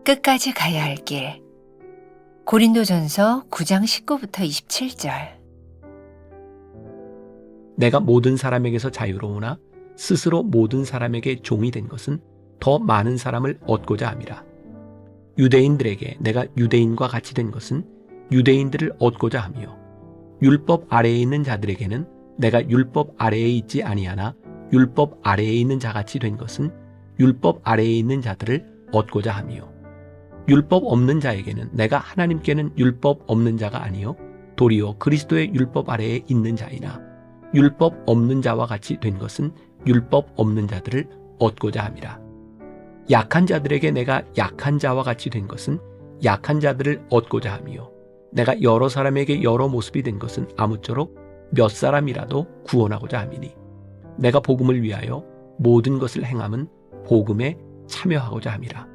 끝까지 가야 할 길. 고린도전서 9장 19부터 27절. 내가 모든 사람에게서 자유로우나 스스로 모든 사람에게 종이 된 것은 더 많은 사람을 얻고자 함이라. 유대인들에게 내가 유대인과 같이 된 것은 유대인들을 얻고자 함이요 율법 아래에 있는 자들에게는 내가 율법 아래에 있지 아니하나 율법 아래에 있는 자같이 된 것은 율법 아래에 있는 자들을 얻고자 함이요 율법 없는 자에게는 내가 하나님께는 율법 없는 자가 아니요 도리어 그리스도의 율법 아래에 있는 자이나 율법 없는 자와 같이 된 것은 율법 없는 자들을 얻고자 함이라. 약한 자들에게 내가 약한 자와 같이 된 것은 약한 자들을 얻고자 함이요 내가 여러 사람에게 여러 모습이 된 것은 아무쪼록 몇 사람이라도 구원하고자 함이니 내가 복음을 위하여 모든 것을 행함은 복음에 참여하고자 함이라.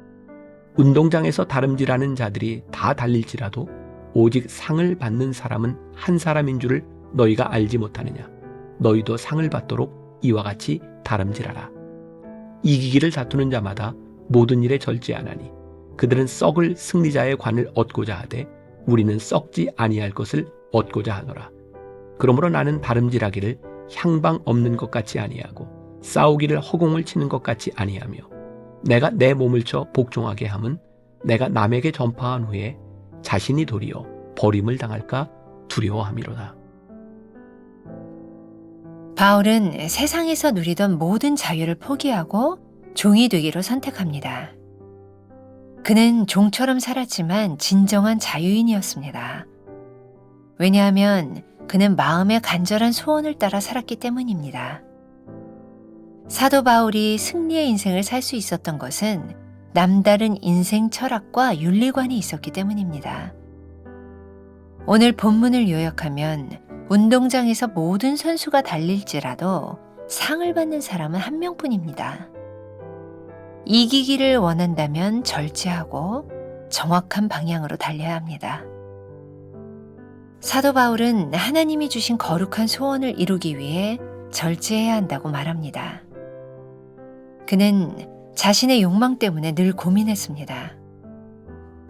운동장에서 다름질하는 자들이 다 달릴지라도 오직 상을 받는 사람은 한 사람인 줄을 너희가 알지 못하느냐. 너희도 상을 받도록 이와 같이 다름질하라. 이기기를 다투는 자마다 모든 일에 절제하나니 그들은 썩을 승리자의 관을 얻고자 하되 우리는 썩지 아니할 것을 얻고자 하노라. 그러므로 나는 다름질하기를 향방 없는 것 같이 아니하고 싸우기를 허공을 치는 것 같이 아니하며 내가 내 몸을 쳐 복종하게 함은 내가 남에게 전파한 후에 자신이 도리어 버림을 당할까 두려워함이로다. 바울은 세상에서 누리던 모든 자유를 포기하고 종이 되기로 선택합니다. 그는 종처럼 살았지만 진정한 자유인이었습니다. 왜냐하면 그는 마음의 간절한 소원을 따라 살았기 때문입니다. 사도 바울이 승리의 인생을 살 수 있었던 것은 남다른 인생 철학과 윤리관이 있었기 때문입니다. 오늘 본문을 요약하면 운동장에서 모든 선수가 달릴지라도 상을 받는 사람은 한 명뿐입니다. 이기기를 원한다면 절제하고 정확한 방향으로 달려야 합니다. 사도 바울은 하나님이 주신 거룩한 소원을 이루기 위해 절제해야 한다고 말합니다. 그는 자신의 욕망 때문에 늘 고민했습니다.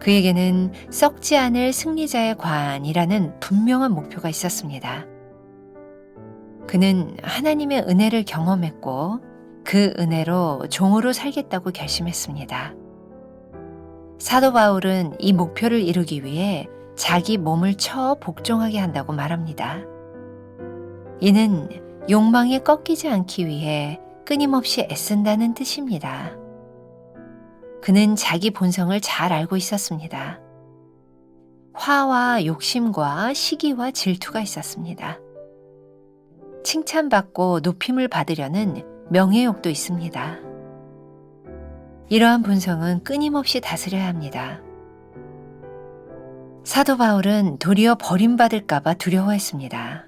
그에게는 썩지 않을 승리자의 관이라는 분명한 목표가 있었습니다. 그는 하나님의 은혜를 경험했고 그 은혜로 종으로 살겠다고 결심했습니다. 사도 바울은 이 목표를 이루기 위해 자기 몸을 쳐 복종하게 한다고 말합니다. 이는 욕망에 꺾이지 않기 위해 끊임없이 애쓴다는 뜻입니다. 그는 자기 본성을 잘 알고 있었습니다. 화와 욕심과 시기와 질투가 있었습니다. 칭찬받고 높임을 받으려는 명예욕도 있습니다. 이러한 본성은 끊임없이 다스려야 합니다. 사도 바울은 도리어 버림받을까봐 두려워했습니다.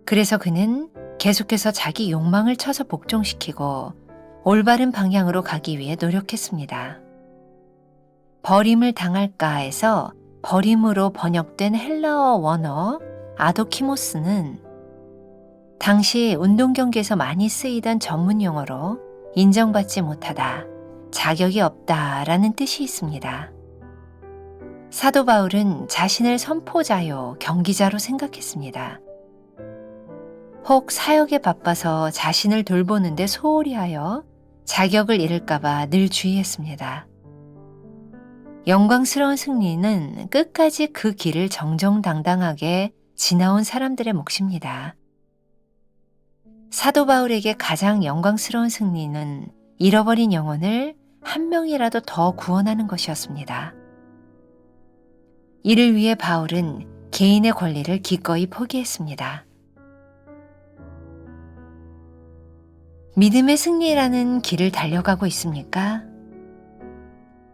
그래서 그는 계속해서 자기 욕망을 쳐서 복종시키고 올바른 방향으로 가기 위해 노력했습니다. 버림을 당할까 해서 버림으로 번역된 헬라어 원어 아도키모스는 당시 운동 경기에서 많이 쓰이던 전문 용어로 인정받지 못하다, 자격이 없다라는 뜻이 있습니다. 사도 바울은 자신을 선포자요, 경기자로 생각했습니다. 혹 사역에 바빠서 자신을 돌보는데 소홀히 하여 자격을 잃을까봐 늘 주의했습니다. 영광스러운 승리는 끝까지 그 길을 정정당당하게 지나온 사람들의 몫입니다. 사도 바울에게 가장 영광스러운 승리는 잃어버린 영혼을 한 명이라도 더 구원하는 것이었습니다. 이를 위해 바울은 개인의 권리를 기꺼이 포기했습니다. 믿음의 승리라는 길을 달려가고 있습니까?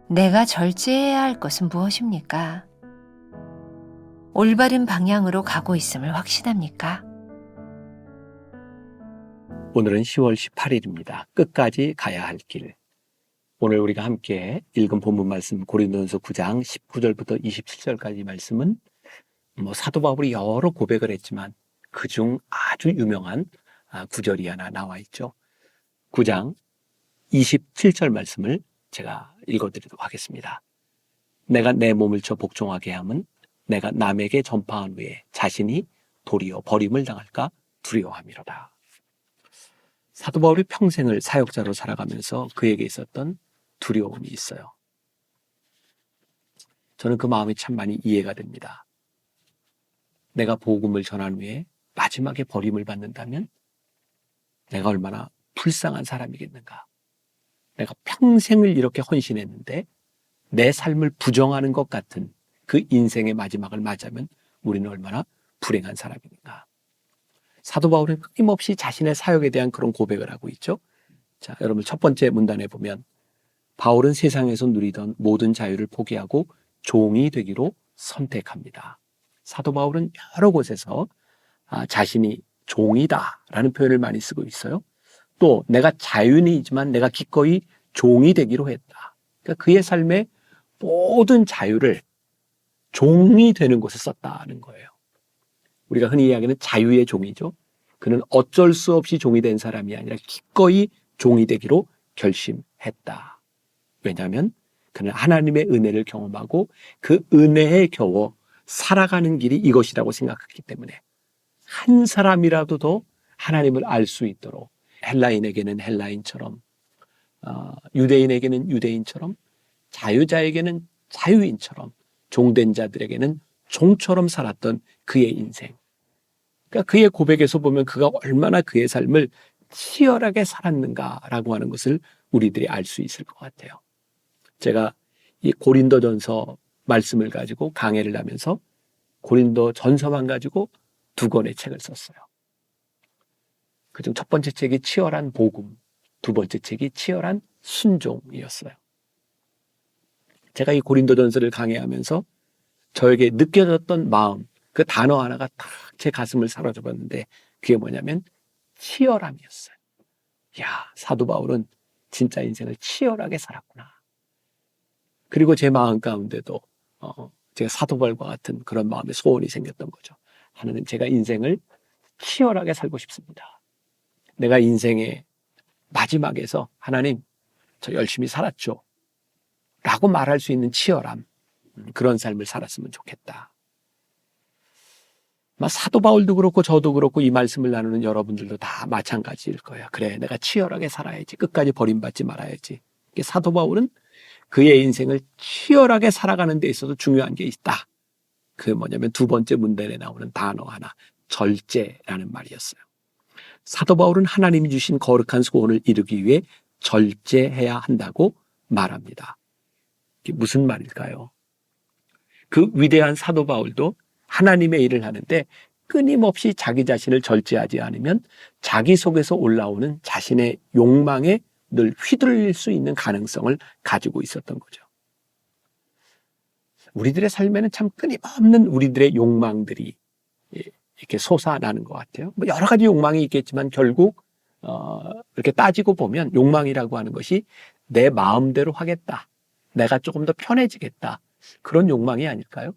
내가 절제해야 할 것은 무엇입니까? 올바른 방향으로 가고 있음을 확신합니까? 오늘은 10월 18일입니다. 끝까지 가야 할 길. 오늘 우리가 함께 읽은 본문 말씀 고린도전서 9장 19절부터 27절까지 말씀은 사도 바울이 여러 고백을 했지만 그중 아주 유명한 구절이 하나 나와 있죠. 9장 27절 말씀을 제가 읽어드리도록 하겠습니다. 내가 내 몸을 쳐 복종하게 함은 내가 남에게 전파한 후에 자신이 도리어 버림을 당할까 두려워함이로다. 사도 바울이 평생을 사역자로 살아가면서 그에게 있었던 두려움이 있어요. 저는 그 마음이 참 많이 이해가 됩니다. 내가 복음을 전한 후에 마지막에 버림을 받는다면 내가 얼마나 불쌍한 사람이겠는가. 내가 평생을 이렇게 헌신했는데 내 삶을 부정하는 것 같은 그 인생의 마지막을 맞이하면 우리는 얼마나 불행한 사람인가. 사도 바울은 끊임없이 자신의 사역에 대한 그런 고백을 하고 있죠. 자, 여러분 첫 번째 문단에 보면 바울은 세상에서 누리던 모든 자유를 포기하고 종이 되기로 선택합니다. 사도 바울은 여러 곳에서 자신이 종이다라는 표현을 많이 쓰고 있어요. 또 내가 자유인이지만 내가 기꺼이 종이 되기로 했다. 그러니까 그의 삶의 모든 자유를 종이 되는 곳에 썼다는 거예요. 우리가 흔히 이야기하는 자유의 종이죠. 그는 어쩔 수 없이 종이 된 사람이 아니라 기꺼이 종이 되기로 결심했다. 왜냐하면 그는 하나님의 은혜를 경험하고 그 은혜에 겨워 살아가는 길이 이것이라고 생각했기 때문에 한 사람이라도 더 하나님을 알 수 있도록 헬라인에게는 헬라인처럼 유대인에게는 유대인처럼 자유자에게는 자유인처럼 종된 자들에게는 종처럼 살았던 그의 인생. 그러니까 그의 고백에서 보면 그가 얼마나 그의 삶을 치열하게 살았는가라고 하는 것을 우리들이 알 수 있을 것 같아요. 제가 이 고린도전서 말씀을 가지고 강해를 하면서 고린도전서만 가지고 2권의 책을 썼어요. 그중 첫 번째 책이 치열한 복음, 두 번째 책이 치열한 순종이었어요. 제가 이 고린도전서를 강해하면서 저에게 느껴졌던 마음, 그 단어 하나가 딱 제 가슴을 사로잡았는데 그게 뭐냐면 치열함이었어요. 야, 사도 바울은 진짜 인생을 치열하게 살았구나. 그리고 제 마음 가운데도 제가 사도 바울과 같은 그런 마음의 소원이 생겼던 거죠. 하나님, 제가 인생을 치열하게 살고 싶습니다. 내가 인생의 마지막에서 하나님, 저 열심히 살았죠. 라고 말할 수 있는 치열함, 그런 삶을 살았으면 좋겠다. 사도 바울도 그렇고 저도 그렇고 이 말씀을 나누는 여러분들도 다 마찬가지일 거예요. 그래, 내가 치열하게 살아야지. 끝까지 버림받지 말아야지. 사도 바울은 그의 인생을 치열하게 살아가는 데 있어서 중요한 게 있다. 그 뭐냐면 두 번째 문단에 나오는 단어 하나, 절제라는 말이었어요. 사도 바울은 하나님이 주신 거룩한 소원을 이루기 위해 절제해야 한다고 말합니다. 이게 무슨 말일까요? 그 위대한 사도 바울도 하나님의 일을 하는데 끊임없이 자기 자신을 절제하지 않으면 자기 속에서 올라오는 자신의 욕망에 늘 휘둘릴 수 있는 가능성을 가지고 있었던 거죠. 우리들의 삶에는 참 끊임없는 우리들의 욕망들이 이렇게 솟아나는 것 같아요. 여러 가지 욕망이 있겠지만 결국 이렇게 따지고 보면 욕망이라고 하는 것이 내 마음대로 하겠다. 내가 조금 더 편해지겠다. 그런 욕망이 아닐까요?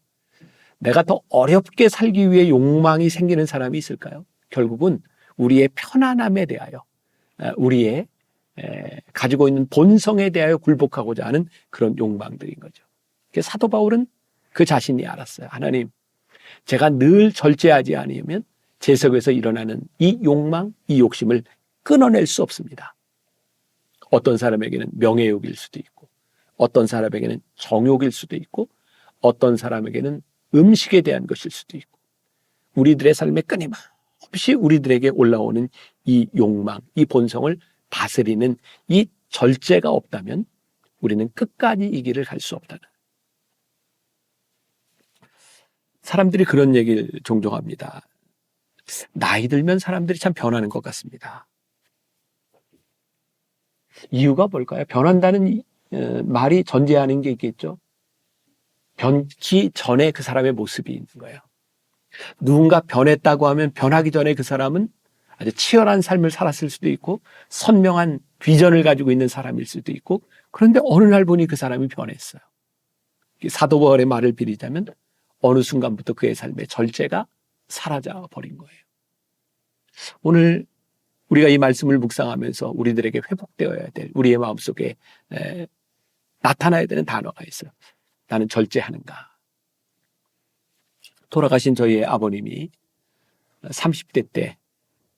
내가 더 어렵게 살기 위해 욕망이 생기는 사람이 있을까요? 결국은 우리의 편안함에 대하여, 우리의 가지고 있는 본성에 대하여 굴복하고자 하는 그런 욕망들인 거죠. 사도 바울은 그 자신이 알았어요. 하나님, 제가 늘 절제하지 않으면 제 속에서 일어나는 이 욕망, 이 욕심을 끊어낼 수 없습니다. 어떤 사람에게는 명예욕일 수도 있고, 어떤 사람에게는 정욕일 수도 있고, 어떤 사람에게는 음식에 대한 것일 수도 있고, 우리들의 삶에 끊임없이 우리들에게 올라오는 이 욕망, 이 본성을 다스리는 이 절제가 없다면 우리는 끝까지 이 길을 갈 수 없다는. 사람들이 그런 얘기를 종종 합니다. 나이 들면 사람들이 참 변하는 것 같습니다. 이유가 뭘까요? 변한다는 말이 전제하는 게 있겠죠. 변기 전에 그 사람의 모습이 있는 거예요. 누군가 변했다고 하면 변하기 전에 그 사람은 아주 치열한 삶을 살았을 수도 있고 선명한 비전을 가지고 있는 사람일 수도 있고, 그런데 어느 날 보니 그 사람이 변했어요. 사도 바울의 말을 빌리자면 어느 순간부터 그의 삶에 절제가 사라져 버린 거예요. 오늘 우리가 이 말씀을 묵상하면서 우리들에게 회복되어야 될 우리의 마음속에 나타나야 되는 단어가 있어요. 나는 절제하는가? 돌아가신 저희의 아버님이 30대 때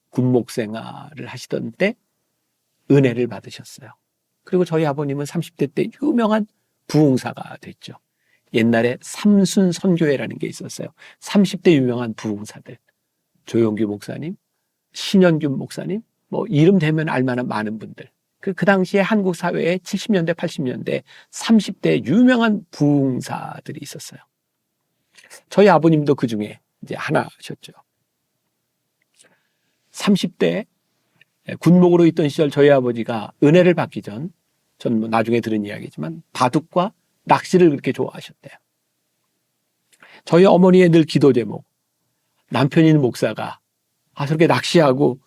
군목 생활을 하시던 때 은혜를 받으셨어요. 그리고 저희 아버님은 30대 때 유명한 부흥사가 됐죠. 옛날에 삼순 선교회라는 게 있었어요. 30대 유명한 부흥사들. 조용규 목사님, 신현균 목사님, 뭐 이름 되면 알만한 많은 분들. 그 당시에 한국 사회에 70년대, 80년대 30대 유명한 부흥사들이 있었어요. 저희 아버님도 그 중에 이제 하나셨죠. 30대 군목으로 있던 시절 저희 아버지가 은혜를 받기 전, 전 뭐 나중에 들은 이야기지만 바둑과 낚시를 그렇게 좋아하셨대요. 저희 어머니의 늘 기도 제목, 남편인 목사가 저렇게 낚시하고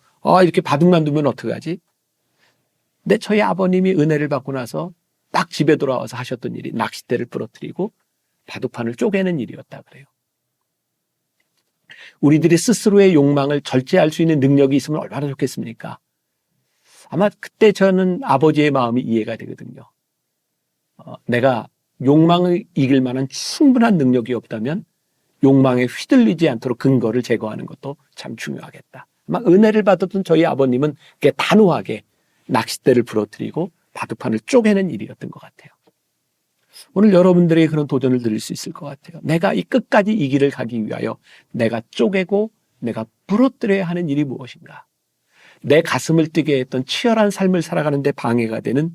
이렇게 바둑만 두면 어떡하지? 근데 저희 아버님이 은혜를 받고 나서 딱 집에 돌아와서 하셨던 일이 낚싯대를 부러뜨리고 바둑판을 쪼개는 일이었다 그래요. 우리들이 스스로의 욕망을 절제할 수 있는 능력이 있으면 얼마나 좋겠습니까? 아마 그때 저는 아버지의 마음이 이해가 되거든요. 내가 욕망을 이길 만한 충분한 능력이 없다면 욕망에 휘둘리지 않도록 근거를 제거하는 것도 참 중요하겠다. 아마 은혜를 받았던 저희 아버님은 단호하게 낚싯대를 부러뜨리고 바둑판을 쪼개는 일이었던 것 같아요. 오늘 여러분들에게 그런 도전을 드릴 수 있을 것 같아요. 내가 이 끝까지 이 길을 가기 위하여 내가 쪼개고 내가 부러뜨려야 하는 일이 무엇인가? 내 가슴을 뛰게 했던 치열한 삶을 살아가는 데 방해가 되는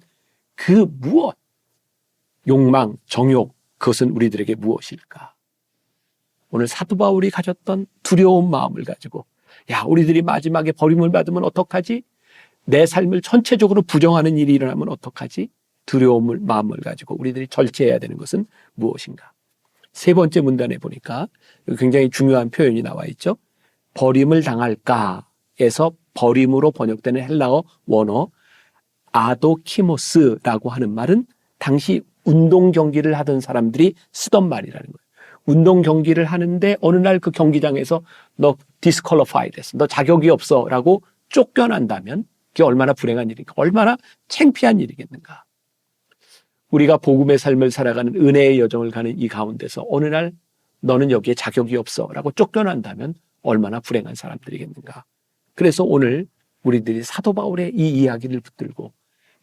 그 무엇? 욕망, 정욕, 그것은 우리들에게 무엇일까? 오늘 사도 바울이 가졌던 두려운 마음을 가지고 우리들이 마지막에 버림을 받으면 어떡하지? 내 삶을 전체적으로 부정하는 일이 일어나면 어떡하지? 두려움을 마음을 가지고 우리들이 절제해야 되는 것은 무엇인가? 세 번째 문단에 보니까 굉장히 중요한 표현이 나와 있죠. 버림을 당할까에서 버림으로 번역되는 헬라어 원어 아도키모스라고 하는 말은 당시 운동 경기를 하던 사람들이 쓰던 말이라는 거예요. 운동 경기를 하는데 어느 날 그 경기장에서 너 디스퀄리파이 됐어. 너 자격이 없어 라고 쫓겨난다면 그게 얼마나 불행한 일인가, 얼마나 창피한 일이겠는가. 우리가 복음의 삶을 살아가는 은혜의 여정을 가는 이 가운데서 어느 날 너는 여기에 자격이 없어 라고 쫓겨난다면 얼마나 불행한 사람들이겠는가. 그래서 오늘 우리들이 사도 바울의 이 이야기를 붙들고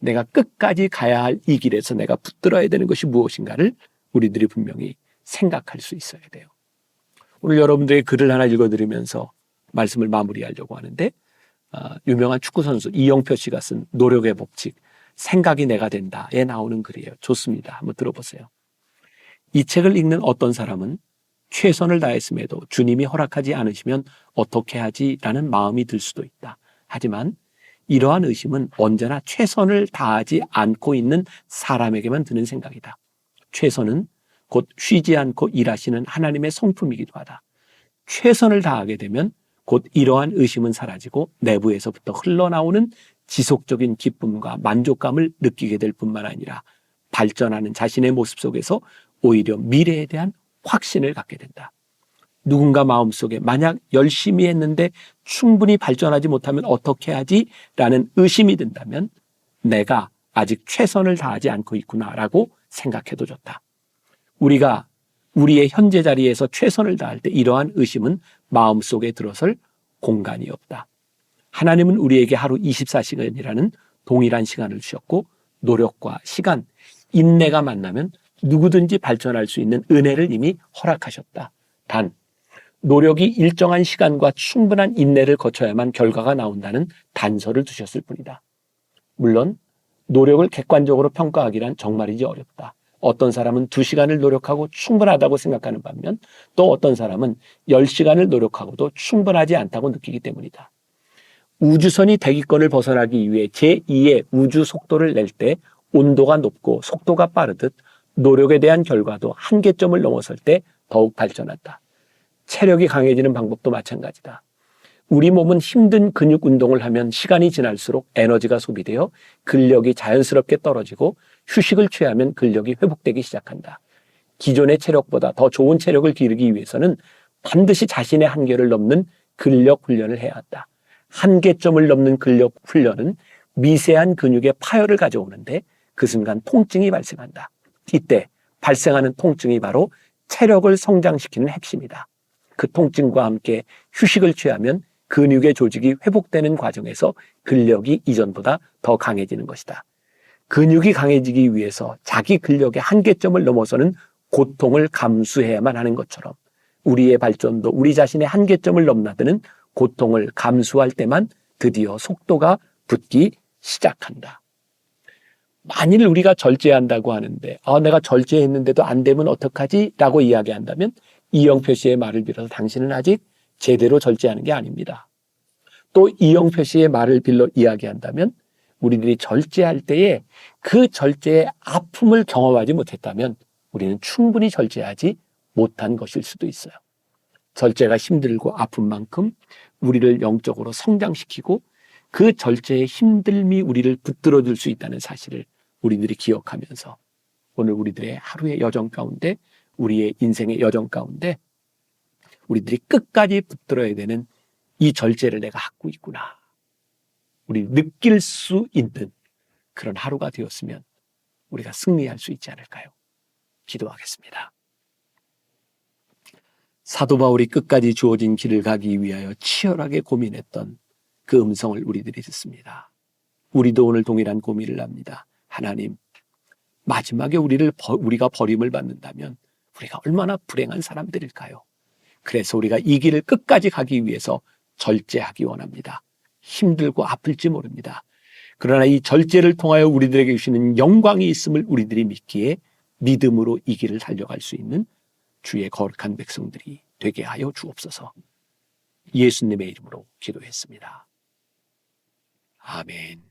내가 끝까지 가야 할 이 길에서 내가 붙들어야 되는 것이 무엇인가를 우리들이 분명히 생각할 수 있어야 돼요. 오늘 여러분들의 글을 하나 읽어드리면서 말씀을 마무리하려고 하는데 유명한 축구선수 이영표 씨가 쓴 노력의 법칙, 생각이 내가 된다에 나오는 글이에요. 좋습니다. 한번 들어보세요. 이 책을 읽는 어떤 사람은 최선을 다했음에도 주님이 허락하지 않으시면 어떻게 하지? 라는 마음이 들 수도 있다. 하지만 이러한 의심은 언제나 최선을 다하지 않고 있는 사람에게만 드는 생각이다. 최선은 곧 쉬지 않고 일하시는 하나님의 성품이기도 하다. 최선을 다하게 되면 곧 이러한 의심은 사라지고 내부에서부터 흘러나오는 지속적인 기쁨과 만족감을 느끼게 될 뿐만 아니라 발전하는 자신의 모습 속에서 오히려 미래에 대한 확신을 갖게 된다. 누군가 마음속에 만약 열심히 했는데 충분히 발전하지 못하면 어떻게 하지? 라는 의심이 든다면 내가 아직 최선을 다하지 않고 있구나라고 생각해도 좋다. 우리가 우리의 현재 자리에서 최선을 다할 때 이러한 의심은 마음속에 들어설 공간이 없다. 하나님은 우리에게 하루 24시간이라는 동일한 시간을 주셨고 노력과 시간, 인내가 만나면 누구든지 발전할 수 있는 은혜를 이미 허락하셨다. 단 노력이 일정한 시간과 충분한 인내를 거쳐야만 결과가 나온다는 단서를 두셨을 뿐이다. 물론 노력을 객관적으로 평가하기란 정말이지 어렵다. 어떤 사람은 2시간을 노력하고 충분하다고 생각하는 반면 또 어떤 사람은 10시간을 노력하고도 충분하지 않다고 느끼기 때문이다. 우주선이 대기권을 벗어나기 위해 제2의 우주 속도를 낼 때 온도가 높고 속도가 빠르듯 노력에 대한 결과도 한계점을 넘어설 때 더욱 발전한다. 체력이 강해지는 방법도 마찬가지다. 우리 몸은 힘든 근육 운동을 하면 시간이 지날수록 에너지가 소비되어 근력이 자연스럽게 떨어지고 휴식을 취하면 근력이 회복되기 시작한다. 기존의 체력보다 더 좋은 체력을 기르기 위해서는 반드시 자신의 한계를 넘는 근력 훈련을 해야 한다. 한계점을 넘는 근력 훈련은 미세한 근육의 파열을 가져오는데 그 순간 통증이 발생한다. 이때 발생하는 통증이 바로 체력을 성장시키는 핵심이다. 그 통증과 함께 휴식을 취하면 근육의 조직이 회복되는 과정에서 근력이 이전보다 더 강해지는 것이다. 근육이 강해지기 위해서 자기 근력의 한계점을 넘어서는 고통을 감수해야만 하는 것처럼 우리의 발전도 우리 자신의 한계점을 넘나드는 고통을 감수할 때만 드디어 속도가 붙기 시작한다. 만일 우리가 절제한다고 하는데 내가 절제했는데도 안 되면 어떡하지? 라고 이야기한다면 이영표 씨의 말을 빌어서 당신은 아직 제대로 절제하는 게 아닙니다. 또 이영표 씨의 말을 빌려 이야기한다면 우리들이 절제할 때에 그 절제의 아픔을 경험하지 못했다면 우리는 충분히 절제하지 못한 것일 수도 있어요. 절제가 힘들고 아픈 만큼 우리를 영적으로 성장시키고 그 절제의 힘듦이 우리를 붙들어 줄 수 있다는 사실을 우리들이 기억하면서 오늘 우리들의 하루의 여정 가운데 우리의 인생의 여정 가운데 우리들이 끝까지 붙들어야 되는 이 절제를 내가 갖고 있구나. 우리 느낄 수 있는 그런 하루가 되었으면 우리가 승리할 수 있지 않을까요? 기도하겠습니다. 사도 바울이 끝까지 주어진 길을 가기 위하여 치열하게 고민했던 그 음성을 우리들이 듣습니다. 우리도 오늘 동일한 고민을 합니다. 하나님, 마지막에 우리가 버림을 받는다면 우리가 얼마나 불행한 사람들일까요? 그래서 우리가 이 길을 끝까지 가기 위해서 절제하기 원합니다. 힘들고 아플지 모릅니다. 그러나 이 절제를 통하여 우리들에게 주시는 영광이 있음을 우리들이 믿기에 믿음으로 이 길을 달려갈 수 있는 주의 거룩한 백성들이 되게 하여 주옵소서. 예수님의 이름으로 기도했습니다. 아멘.